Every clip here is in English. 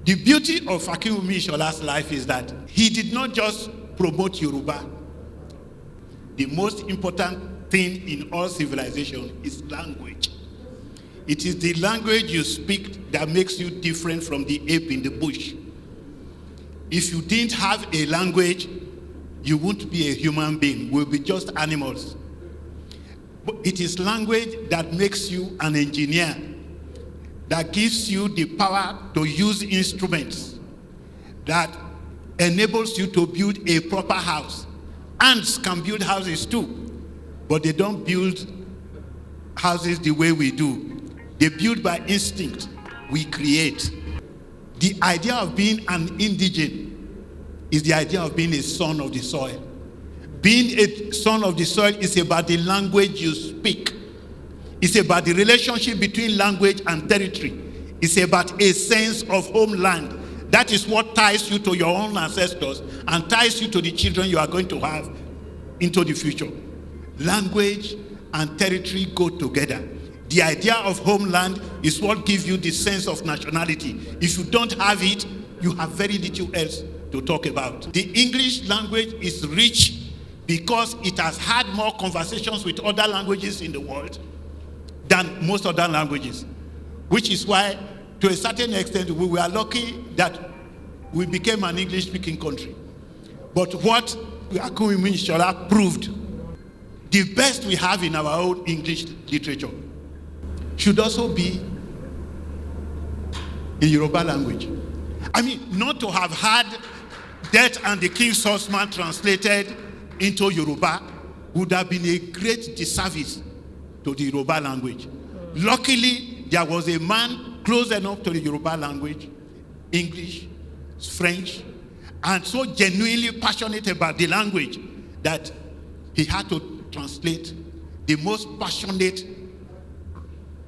The beauty of Akinwumi Isola's life is that he did not just promote Yoruba. The most important thing in all civilization is language. It is the language you speak that makes you different from the ape in the bush. If you didn't have a language, you won't be a human being. We'll be just animals. But it is language that makes you an engineer, that gives you the power to use instruments, that enables you to build a proper house. Ants can build houses too, but they don't build houses the way we do. They build by instinct. We create. The idea of being an indigene is the idea of being a son of the soil. Being a son of the soil is about the language you speak. It's about the relationship between language and territory. It's about a sense of homeland. That is what ties you to your own ancestors and ties you to the children you are going to have into the future. Language and territory go together. The idea of homeland is what gives you the sense of nationality. If you don't have it, you have very little else to talk about. The English language is rich because it has had more conversations with other languages in the world than most other languages, which is why, to a certain extent, we were lucky that we became an English-speaking country. But what Akinwumi Isola proved, the best we have in our own English literature should also be in Yoruba language. I mean, not to have had Death and the King's Horseman translated into Yoruba would have been a great disservice to the Yoruba language. Luckily, there was a man close enough to the Yoruba language, English, French, and so genuinely passionate about the language that he had to translate the most passionate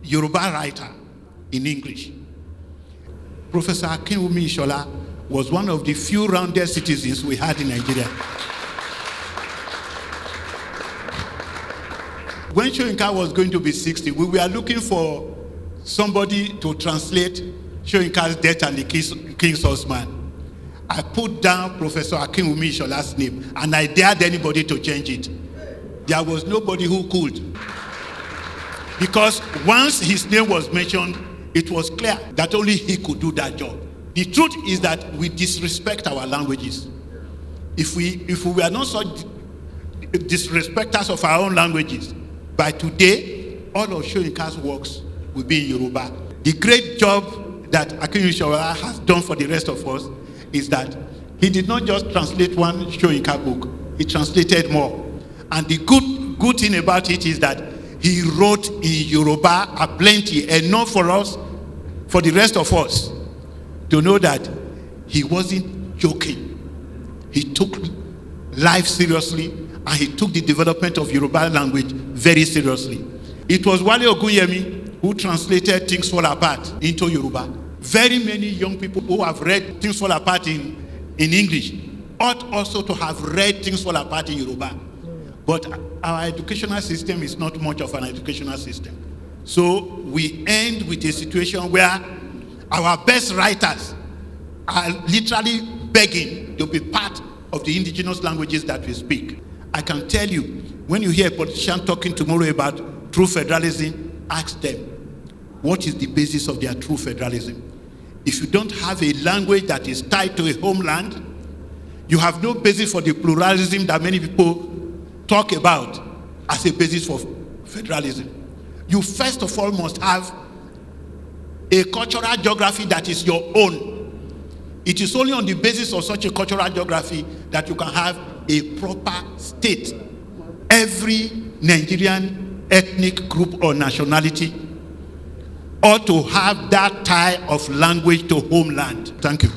Yoruba writer in English. Professor Akinwumi Isola was one of the few rounded citizens we had in Nigeria. When Soyinka was going to be 60, we were looking for somebody to translate Soyinka's Death and the King's Horseman. I put down Professor Akinwumi Isola's name, and I dared anybody to change it. There was nobody who could. Because once his name was mentioned, it was clear that only he could do that job. The truth is that we disrespect our languages. If we were not such disrespecters of our own languages, by today, all of Soyinka's works will be in Yoruba. The great job that Akinwumi Isola has done for the rest of us is that he did not just translate one Soyinka book, he translated more. And the good thing about it is that he wrote in Yoruba a plenty, enough for us, for the rest of us, to know that he wasn't joking. He took life seriously, and he took the development of Yoruba language very seriously. It was Wale Ogunyemi who translated Things Fall Apart into Yoruba. Very many young people who have read Things Fall Apart in English ought also to have read Things Fall Apart in Yoruba. But our educational system is not much of an educational system. So we end with a situation where our best writers are literally begging to be part of the indigenous languages that we speak. I can tell you, when you hear a politician talking tomorrow about true federalism, ask them, what is the basis of their true federalism? If you don't have a language that is tied to a homeland, you have no basis for the pluralism that many people talk about as a basis for federalism. You first of all must have a cultural geography that is your own. It is only on the basis of such a cultural geography that you can have a proper state. Every Nigerian ethnic group or nationality ought to have that tie of language to homeland. Thank you.